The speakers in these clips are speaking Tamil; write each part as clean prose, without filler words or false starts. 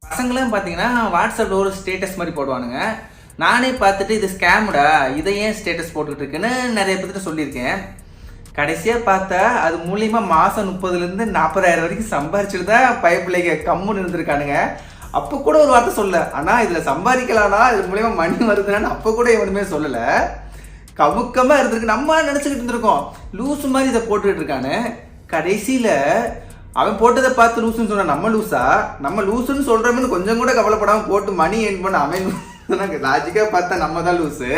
பசங்களாம் பார்த்தீங்கன்னா வாட்ஸ்அப்பில் ஒரு ஸ்டேட்டஸ் மாதிரி போடுவானுங்க. நானே பார்த்துட்டு இது ஸ்கேமுடா, இதை ஏன் ஸ்டேட்டஸ் போட்டுக்கிட்டு இருக்குன்னு நிறைய பேர்கிட்ட சொல்லியிருக்கேன். கடைசியாக பார்த்தா அது மூலியமா மாதம் 30,000 40,000 வரைக்கும் சம்பாரிச்சுட்டு தான் பைப்பிள்ளைங்க கம்முன்னு இருந்திருக்கானுங்க. அப்போ கூட ஒரு வார்த்தை சொல்ல, ஆனால் இதில் சம்பாதிக்கலாம்னா இது மூலியமா மணி வருதுன்னு அப்போ கூட எவனுமே சொல்லலை. கவுக்கமாக இருந்திருக்கு. நம்ம நினச்சிக்கிட்டு இருந்திருக்கோம் லூசு மாதிரி இதை போட்டுக்கிட்டு இருக்கானு. கடைசியில் அவன் போட்டதை பார்த்து லூசுன்னு சொன்னான். நம்ம லூஸா? நம்ம லூசுன்னு சொல்கிறோம்னு கொஞ்சம் கூட கவலைப்படாமல் போட்டு மணி ஏர்ன் பண்ண அவன் லாஜிக்காக பார்த்தா நம்ம தான் லூஸு.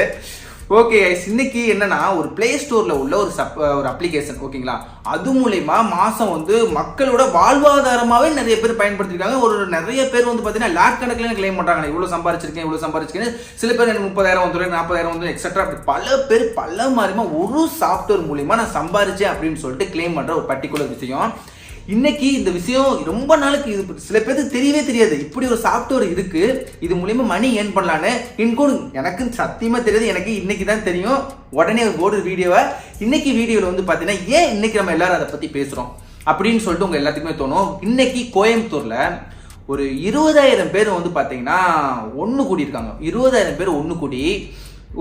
ஓகே, இன்னைக்கு என்னன்னா ஒரு பிளே ஸ்டோர்ல உள்ள ஒரு அப்ளிகேஷன், ஓகேங்களா, அது மூலயமா மாசம் மக்களோட வாழ்வாதாரமாவே நிறைய பேர் பயன்படுத்திருக்காங்க. நிறைய பேர் பார்த்தீங்கன்னா லாக் கணக்கில் கிளைம் பண்றாங்க. இவ்வளவு சம்பாரிச்சிருக்கேன் சில பேர் 30,000 வந்து 40,000 வந்து எக்ஸெட்ரா. பல பேர் பல மாதிரிமா ஒரு சாஃப்ட்வேர் மூலியமா நான் சம்பாரிச்சேன் அப்படின்னு சொல்லிட்டு கிளைம் பண்ற ஒரு பர்டிகுலர் விஷயம். இன்னைக்கு இந்த விஷயம் ரொம்ப நாளுக்கு சில பேருக்கு தெரியவே தெரியாது இப்படி ஒரு சாஃப்ட்வேர் இருக்கு, இது மூலியமா மணி ஏர்ன் பண்ணலான்னு. இன்கூடும் எனக்கு சத்தியமா தெரியாது, எனக்கு இன்னைக்கு தான் தெரியும். உடனே ஒரு வீடியோவை இன்னைக்கு வீடியோவில் பார்த்தீங்கன்னா ஏன் இன்னைக்கு நம்ம எல்லாரும் அதை பத்தி பேசுறோம் அப்படின்னு சொல்லிட்டு உங்க எல்லாத்துக்குமே தோணும். இன்னைக்கு கோயம்புத்தூர்ல ஒரு 20,000 பேர் பார்த்தீங்கன்னா ஒன்று கூடியிருக்காங்க. 20,000 பேர் ஒன்று கூடி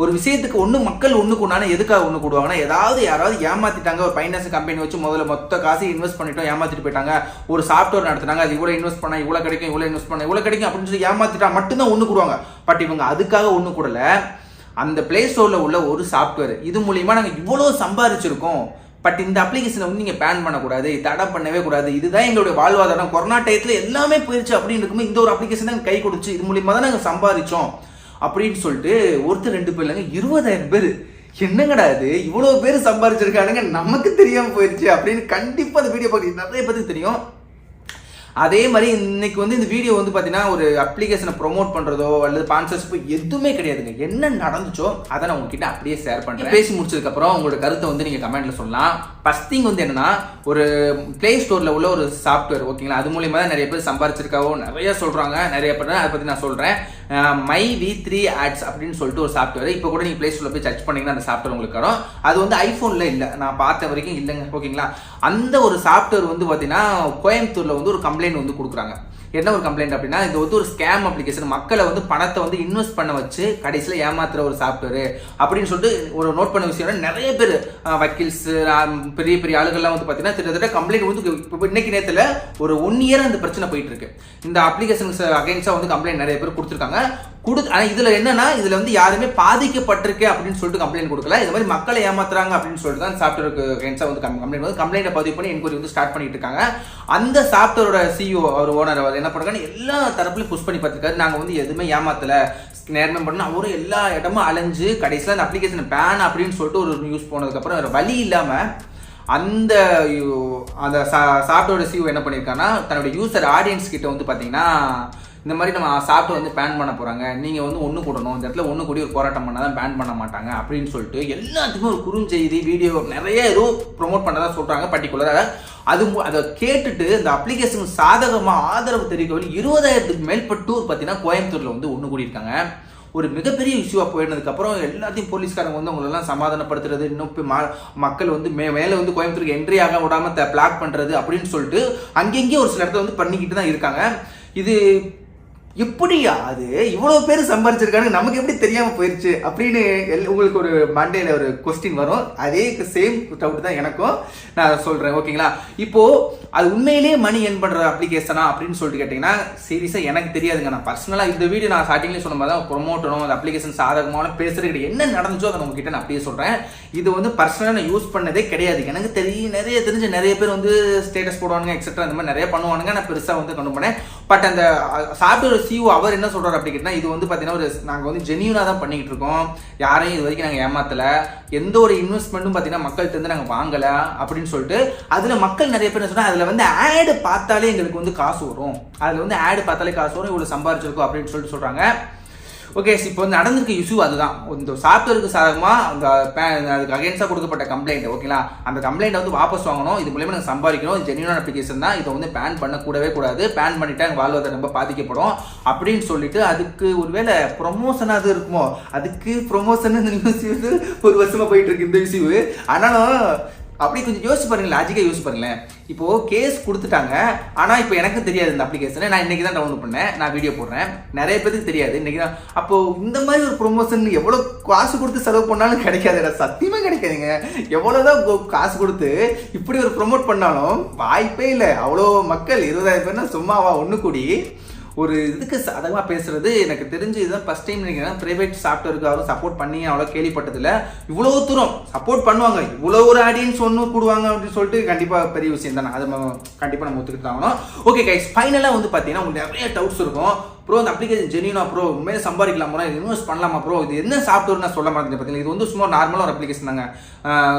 ஒரு விஷயத்துக்கு மக்கள் ஒன்று கூடானா எதுக்காக ஒன்று கூடுவாங்கன்னா, யாராவது ஏமாத்திட்டாங்க. ஒரு ஃபைனான்ஸ் கம்பெனி வச்சு முதல்ல மொத்த காசு இன்வெஸ்ட் பண்ணிட்டோம், ஏமாத்திட்டு போயிட்டாங்க. ஒரு சாஃப்ட்வேர் நடத்துனாங்க, அது இவ்வளோ இன்வெஸ்ட் பண்ணா இவ்வளோ கிடைக்கும், இவ்வளோ இன்வெஸ்ட் பண்ண இவ்வளோ கிடைக்கும் அப்படின்னு சொல்லி ஏமாத்திட்டா மட்டும்தான் ஒன்று கூடுவாங்க. பட் இவங்க அதுக்காக ஒன்று கூடல. அந்த பிளே ஸ்டோர்ல உள்ள ஒரு சாஃப்ட்வேர், இது மூலியமா நாங்கள் இவ்வளோ சம்பாதிச்சிருக்கோம், பட் இந்த அப்ளிகேஷனை நீங்கள் பேன் பண்ணக்கூடாது, தடை பண்ணவே கூடாது, இதுதான் எங்களுடைய வாழ்வாதாரம், கொரோனா டயத்தில் எல்லாமே போயிடுச்சு அப்படின்னு இருக்கும்போது இந்த ஒரு அப்ளிகேஷன் தான் கை கொடுச்சு, இது மூலியமா தான் நாங்கள் சம்பாதிச்சோம் அப்படின்னு சொல்லிட்டு ஒருத்தர் 2 பேர் இல்லைங்க 20,000 பேர். என்னங்கடா இது இவ்வளோ பேர் சம்பாதிச்சிருக்கானுங்க, நமக்கு தெரியாமல் போயிடுச்சு அப்படின்னு கண்டிப்பாக அந்த வீடியோ பார்க்க நிறைய பேருக்கு தெரியும். அதே மாதிரி இன்னைக்கு இந்த வீடியோ பார்த்தீங்கன்னா ஒரு அப்ளிகேஷனை ப்ரொமோட் பண்ணுறதோ அல்லது ஸ்பான்சர்ஷிப் எதுவுமே கிடையாதுங்க. என்ன நடந்துச்சோ அதை நான் உங்ககிட்ட அப்படியே ஷேர் பண்ணுறேன். பேசி முடிச்சதுக்கப்புறம் உங்களோட கருத்தை நீங்கள் கமெண்ட்ல சொல்லலாம். ஃபர்ஸ்ட் திங் என்னன்னா, ஒரு பிளே ஸ்டோர்ல உள்ள ஒரு சாஃப்ட்வேர், ஓகேங்களா, அது மூலியமா தான் நிறைய பேர் சம்பாரிச்சிருக்காவோ நிறைய சொல்றாங்க. நிறைய பேர் அதை பற்றி நான் சொல்றேன். மை V3 Ads அப்படின்னு சொல்லிட்டு ஒரு சாஃப்ட்வேர். இப்போ கூட நீங்கள் பிளே ஸ்டோர்ல போய் சர்ச் பண்ணீங்கன்னா அந்த சாஃப்ட்வேர் உங்களுக்கு வரும். அது ஐஃபோன்ல இல்லை, நான் பார்த்த வரைக்கும் இல்லைங்க, ஓகேங்களா. அந்த ஒரு சாஃப்ட்வேர் பார்த்தீங்கன்னா கோயம்புத்தூர்ல ஒரு கம்ப்ளைண்ட் கொடுக்குறாங்க. என்ன ஒரு கம்ப்ளைண்ட் அப்படின்னா, இது ஒரு ஸ்கேம் அப்ளிகேஷன், மக்களை பணத்தை இன்வெஸ்ட் பண்ண வச்சு கடைசியில் ஏமாத்துற ஒரு சாஃப்ட்வேர் அப்படின்னு சொல்லிட்டு ஒரு நோட் பண்ண விஷயம். நிறைய பேர் வக்கீல்ஸ், பெரிய பெரிய ஆளுகள்லாம் பார்த்தீங்கன்னா கிட்டத்தட்ட கம்ப்ளைண்ட் இப்போ இன்னைக்கு நேரத்தில் ஒரு 1 இயர் அந்த பிரச்சனை போயிட்டு இருக்கு. இந்த அப்ளிகேஷன்ஸ் அகைன்ஸ்டா கம்ப்ளைண்ட் நிறைய பேர் கொடுத்துருக்காங்க. ஆனால் இதுல என்னன்னா, இதுல யாருமே பாதிக்கப்பட்டிருக்கு அப்படின்னு சொல்லிட்டு கம்ப்ளைண்ட் கொடுக்கல. இது மாதிரி மக்களை ஏமாத்துறாங்க அப்படின்னு சொல்லிட்டு தான் சாஃப்ட்வேருக்கு கம்ப்ளைண்ட் பதிவு பண்ணி என்கொயரி ஸ்டார்ட் பண்ணிட்டு இருக்காங்க. அந்த சாஃப்ட்வேரோட CEO அவர் ஓனர் அவர் என்ன பண்ணுறாங்க, எல்லா தரப்புலையும் புஷ் பண்ணி பார்த்துருக்காரு. நாங்கள் எதுவுமே ஏமாத்தல, நேர்மை பண்ண அவரும் எல்லா இடமும் அலைஞ்சு கடைசியில் அந்த அப்ளிகேஷன் பேன் அப்படின்னு சொல்லிட்டு ஒரு நியூஸ் போனதுக்கப்புறம் வேறு வழி இல்லாமல் அந்த சாஃப்ட்வேரோட CEO என்ன பண்ணியிருக்காங்கன்னா, தன்னுடைய யூசர் ஆடியன்ஸ் கிட்ட பார்த்தீங்கன்னா இந்த மாதிரி நம்ம சாஃப்ட்வேர் பேன் பண்ண போகிறாங்க, நீங்கள் ஒன்று கூடணும், இந்த இடத்துல ஒன்று கூடி ஒரு போராட்டம் பண்ணால் தான் பேன் பண்ண மாட்டாங்க அப்படின்னு சொல்லிட்டு எல்லாத்துக்குமே ஒரு குறுஞ்செய்தி வீடியோ நிறைய ஏதோ ப்ரொமோட் பண்ணதான் சொல்கிறாங்க. பர்டிகுலராக அதை கேட்டுட்டு இந்த அப்ளிகேஷன் சாதகமாக ஆதரவு தெரிவிக்கவில்லை 20,000க்கு மேற்பட்டோர் பார்த்தீங்கன்னா கோயம்புத்தூரில் ஒன்று கூடியிருக்காங்க. ஒரு மிகப்பெரிய இஷ்யூவாக போயினதுக்கப்புறம் எல்லாத்தையும் போலீஸ்காரங்க அவங்களெல்லாம் சமாதானப்படுத்துறது, இன்னும் மக்கள் மேலே கோயம்புத்தூருக்கு என்ட்ரி ஆக விடாமல் பிளாக் பண்ணுறது அப்படின்னு சொல்லிட்டு அங்கெங்கேயும் ஒரு சில இடத்துல பண்ணிக்கிட்டு தான் இருக்காங்க. இது எப்படியா அது இவ்வளோ பேர் சம்பாரிச்சிருக்காங்க, நமக்கு எப்படி தெரியாமல் போயிடுச்சு அப்படின்னு உங்களுக்கு ஒரு மண்டேல ஒரு கொஸ்டின் வரும். அதே சேம் டவுட் தான் எனக்கும், நான் அதை சொல்கிறேன், ஓகேங்களா. இப்போது அது உண்மையிலேயே மணி ஏர்ன் பண்ணுற அப்ளிகேஷனா அப்படின்னு சொல்லிட்டு கேட்டிங்கன்னா, சீரியஸாக எனக்கு தெரியாதுங்க. நான் பர்சனலாக இந்த வீடியோ நான் ஸ்டார்டிங்லேயே சொன்ன மாதிரி தான் ப்ரொமோட்டணும், அந்த அப்ளிகேஷன் சாதகமான பேசுறது என்ன நடந்துச்சோ அதை உங்ககிட்ட நான் அப்படியே சொல்கிறேன். இது பர்சனலாக நான் யூஸ் பண்ணதே கிடையாது. எனக்கு தெரிஞ்ச நிறைய பேர் ஸ்டேட்டஸ் போடுவானுங்க எக்ஸெட்ரா, இந்த மாதிரி நிறைய பண்ணுவானுங்க. நான் பெருசாக கொண்டு போனேன். பட் அந்த சாஃப்ட்வேர் CEO அவர் என்ன சொல்றாரு அப்படி கேட்டா, இது பார்த்தீங்கன்னா நாங்கள் ஜெனியூனா தான் பண்ணிக்கிட்டு இருக்கோம், யாரையும் இது வரைக்கும் நாங்கள் ஏமாத்தல, எந்த ஒரு இன்வெஸ்ட்மெண்ட்டும் பார்த்தீங்கன்னா மக்கள்கிட்ட இருந்து நாங்கள் வாங்கல அப்படின்னு சொல்லிட்டு அதில் மக்கள் நிறைய பேர் சொன்னா அதில் ஆடு பார்த்தாலே எங்களுக்கு காசு வரும், அதில் ஆடு பார்த்தாலே காசு வரும், இவ்வளோ சம்பாரிச்சிருக்கோம் அப்படின்னு சொல்லிட்டு சொல்றாங்க. ஓகே, இப்போ நடந்திருக்க இஷ்யூ அதுதான். இந்த சாஃப்ட்வேருக்கு சாதகமாக அதுக்கு அகேன்ஸ்டாக கொடுக்கப்பட்ட கம்ப்ளைண்ட், ஓகேங்களா, அந்த கம்ப்ளைண்ட்டை வாபஸ் வாங்கணும், இது மூலமா நாங்கள் சம்பாதிக்கணும், இது ஜென்யூன் அப்ளிகேஷன் தான், இதை பேன் பண்ணக்கூடவே கூடாது, பேன் பண்ணிட்டா எங்கள் வாழ்வாதாரம் ரொம்ப பாதிக்கப்படும் அப்படின்னு சொல்லிட்டு அதுக்கு ஒருவேளை ப்ரொமோஷனாக அது இருக்குமோ, அதுக்கு ப்ரொமோஷன் நியூஸ் ஒரு வருஷமாக போயிட்டு இருக்கு இந்த இஷ்யூ. ஆனாலும் அப்படி கொஞ்சம் யோசிச்சு பாருங்க, லாஜிக்காக யோசிச்சு பாருங்களேன். இப்போ கேஸ் கொடுத்துட்டாங்க, ஆனால் இப்போ எனக்கு தெரியாது இந்த அப்ளிகேஷனை. நான் இன்னைக்கு தான் டவுன்லோட் பண்ணேன், நான் வீடியோ போடுறேன், நிறைய பேருக்கு தெரியாது இன்னைக்கு தான். அப்போ இந்த மாதிரி ஒரு ப்ரொமோஷன் எவ்வளோ காசு கொடுத்து செலவு பண்ணாலும் கிடைக்காது, சத்தியமாக கிடைக்காதுங்க. எவ்வளோதான் காசு கொடுத்து இப்படி ஒரு ப்ரொமோட் பண்ணாலும் வாய்ப்பே இல்லை. அவ்வளோ மக்கள் 20,000 பேர்னா சும்மாவா ஒன்று கூடி ஒரு இதுக்கு சாதகமாக பேசுறது எனக்கு தெரிஞ்சு இதுதான் ஃபர்ஸ்ட் டைம் நினைக்கிறேன். ப்ரைவேட் சாஃப்ட்வேருக்கு அவரும் சப்போர்ட் பண்ணி அவ்வளோ கேள்விப்பட்டதில்ல. இவ்வளோ தூரம் சப்போர்ட் பண்ணுவாங்க, இவ்வளோ ஒரு ஆடியன்ஸ் ஒன்று கூடுவாங்க அப்படின்னு சொல்லிட்டு கண்டிப்பாக பெரிய விஷயம் தானே. அது கண்டிப்பாக நம்ம ஒத்துக்கிட்டு ஆகணும். ஓகே கைஸ், ஃபைனலாக வந்து பார்த்தீங்கன்னா உங்களுக்கு நிறைய டவுட்ஸ் இருக்கும். ப்ரோ இந்த அப்ளிகேஷன் ஜெனியூனா ப்ரோ, உண்மையை சம்பாதிக்கலாமா, இது இன்வெஸ்ட் பண்ணலாமா ப்ரோ, இது என்ன சாஃப்ட்வேர் நான் சொல்ல மாட்டேன் பார்த்தீங்கன்னா. இது வந்து சும்மா நார்மலாக ஒரு அப்ளிகேஷன் தாங்க.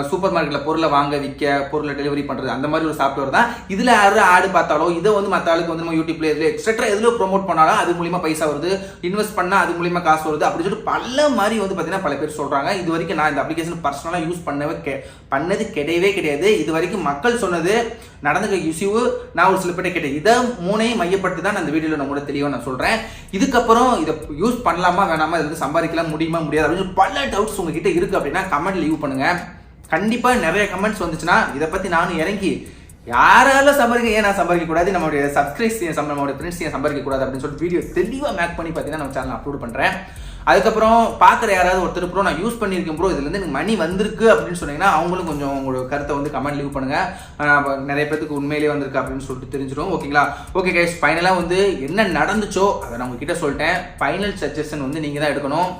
சூப்பர் மார்க்கெட்டில் பொருளை வாங்க விற்க, பொருளை டெலிவரி பண்ணுறது, அந்த மாதிரி ஒரு சாஃப்ட்வேர் தான். இதில் யாரும் ஆடு பார்த்தாலோ இதை வந்து மற்ற ஆளுக்கு வந்து நம்ம யூடியூப்ல எதுல எக்ஸெட்ரா எதுல ப்ரொமோட் பண்ணாலும் அது மூலியமா பைசா வருது, இன்வெஸ்ட் பண்ணால் அது மூலியமா காசு வருது அப்படின்னு சொல்லிட்டு பல மாதிரி வந்து பார்த்தீங்கன்னா பல பேர் சொல்கிறாங்க. இது வரைக்கும் நான் இந்த அப்ளிகேஷன் பர்சனலாக யூஸ் பண்ணது கிடையவே கிடையாது. இது வரைக்கும் மக்கள் சொன்னது நடந்துக்க இஷ்யூ நான் ஒரு சில பேர் கேட்டேன். இதை மூணையும் மையப்படுத்தி தான் நான் இந்த வீடியோவில் நம்ம கூட தெளிவாக நான் சொல்கிறேன். இதுக்கப்புறம் இதை யூஸ் பண்ணலாமா வேணாமா, இதுக்கு சம்பாதிக்கலாம் முடியுமா முடியாது அப்படின்னு பல டவுட்ஸ் உங்ககிட்ட இருக்குது அப்படின்னா கமெண்ட் லீவ் பண்ணுங்க. கண்டிப்பாக நிறைய கமெண்ட்ஸ் வந்துச்சுன்னா இதை பற்றி நானும் இறங்கி யாராலும் சம்பாதிக்க, ஏன் நான் சம்பாதிக்க கூடாது, நம்மளுடைய சப்ஸ்கிரைப்ஸ் நம்மளுடைய ஃப்ரெண்ட்ஸ் ஏன் சம்பாதிக்க கூடாது அப்படின்னு சொல்லிட்டு வீடியோ தெளிவாக மேக் பண்ணி பார்த்தீங்கன்னா நம்ம சேனல் அப்லோட் பண்ணுறேன். அதுக்கப்புறம் பார்க்குற யாராவது ஒருத்தர் ப்ரோ நான் யூஸ் பண்ணியிருக்கேன் ப்ரோ, இதுலேருந்து எனக்கு மணி வந்திருக்கு அப்படின்னு சொன்னீங்கன்னா அவங்களும் கொஞ்சம் உங்களோட கருத்தை வந்து கமெண்ட் லீவ் பண்ணுங்கள். நிறைய பேருக்கு உண்மையிலேயே வந்திருக்கு அப்படின்னு சொல்லிட்டு தெரிஞ்சிடும். ஓகேங்களா? ஓகே கைஸ், ஃபைனலாக வந்து என்ன நடந்துச்சோ அதை நான் உங்ககிட்ட சொல்லிட்டேன். ஃபைனல் சஜஷன் வந்து நீங்கள் தான் எடுக்கணும்.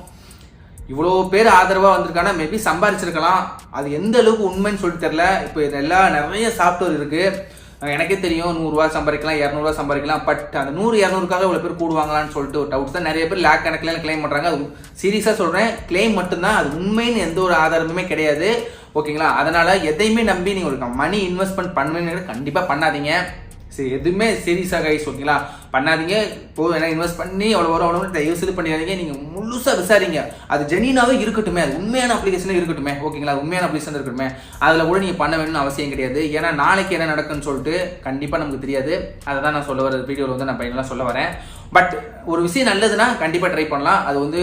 இவ்வளோ பேர் ஆதரவாக வந்திருக்கானா மேபி சம்பாதிச்சிருக்கலாம், அது எந்த அளவுக்கு உண்மைன்னு சொல்லிட்டு தெரில. இப்போ இதெல்லாம் நிறைய சாஃப்ட்வேர் இருக்குது. எனக்கே தெரியும் 100 ரூபா சம்பாதிக்கலாம், 200 ரூபா சம்பாதிக்கலாம். பட் அந்த 100-200க்காக இவ்வளோ பேர் கூடுவாங்களான்னு சொல்லிட்டு ஒரு டவுட்ஸ் தான். நிறைய பேர் லேக் கணக்கில் கிளைம் பண்ணுறாங்க. அது சீரியஸாக சொல்கிறேன், கிளைம் மட்டும்தான், அது உண்மைன்னு எந்த ஒரு ஆதாரமுமே கிடையாது. ஓகேங்களா? அதனால் எதையுமே நம்பி நீங்கள் ஒரு மணி இன்வெஸ்ட்மெண்ட் பண்ணுவீங்க கண்டிப்பாக பண்ணாதீங்க. சரி, எதுவுமே சீரியஸாக கைஸ் ஓகேங்களா பண்ணாதீங்க. இப்போ என்ன இன்வெஸ்ட் பண்ணி அவ்வளோ வரும் அவ்வளோ தயவு பண்ணிடாதீங்க. நீங்கள் முழுசாக விசாரிங்க, அது ஜெனியூனாவே இருக்கட்டுமே, அது உண்மையான அப்ளிகேஷனே இருக்கட்டுமே. ஓகேங்களா? உண்மையான அப்ளிகேஷன் இருக்கட்டுமே, அதில் கூட நீங்கள் பண்ண வேணும்னு அவசியம் கிடையாது. ஏன்னா நாளைக்கு என்ன நடக்குன்னு சொல்லிட்டு கண்டிப்பாக நமக்கு தெரியாது. அதை தான் நான் சொல்ல வர வீடியோவில் வந்து நான் பையனெலாம் சொல்ல வரேன். பட் ஒரு விஷயம் நல்லதுன்னா கண்டிப்பாக ட்ரை பண்ணலாம். அது வந்து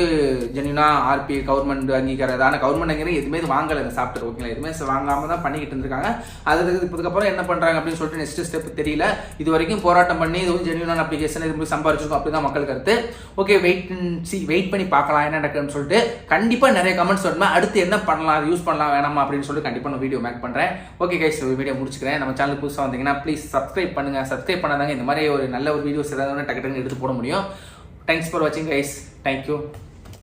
ஜெனியூனா ஆர்பி கவர்மெண்ட் அங்கீகாரம், ஆனால் கவர்மெண்ட் அங்கீகாரம் எதுவுமே வாங்கலை இந்த சாஃப்ட்வேர். ஓகேங்களா? எதுவுமே வாங்காமல் தான் பண்ணிக்கிட்டு இருந்திருக்காங்க. அதுக்கப்புறம் என்ன பண்ணுறாங்க அப்படின்னு சொல்லிட்டு நெக்ஸ்ட் ஸ்டெப் தெரியல. இது வரைக்கும் போராட்டம் பண்ணி இது வந்து ஜெனியூனான அப்ளிகேஷன் இது சம்பாதிச்சிருக்கோம் அப்படி தான் மக்கள் கருத்து. ஓகே, வெயிட் பண்ணி பார்க்கலாம் என்ன நடக்குன்னு சொல்லிட்டு. கண்டிப்பாக நிறைய கமெண்ட்ஸ் வரணும், அடுத்து என்ன பண்ணலாம், யூஸ் பண்ணலாம் வேணாமா அப்படின்னு சொல்லிட்டு கண்டிப்பாக நான் வீடியோ மேக் பண்ணுறேன். ஓகே கைஸ், வீடியோ முடிச்சுக்கிறேன். நம்ம சேனல் புதுசாக வந்தீங்கன்னா ப்ளீஸ் சப்ஸ்கிரைப் பண்ணுங்கள். சப்ஸ்கிரைப் பண்ணாதாங்க இந்த மாதிரி ஒரு நல்ல ஒரு வீடியோஸ் ஏதாவது டக்கு எடுத்து போட முடியும். தேங்க்ஸ் ஃபார் வாட்சிங் கைஸ். தேங்க்யூ.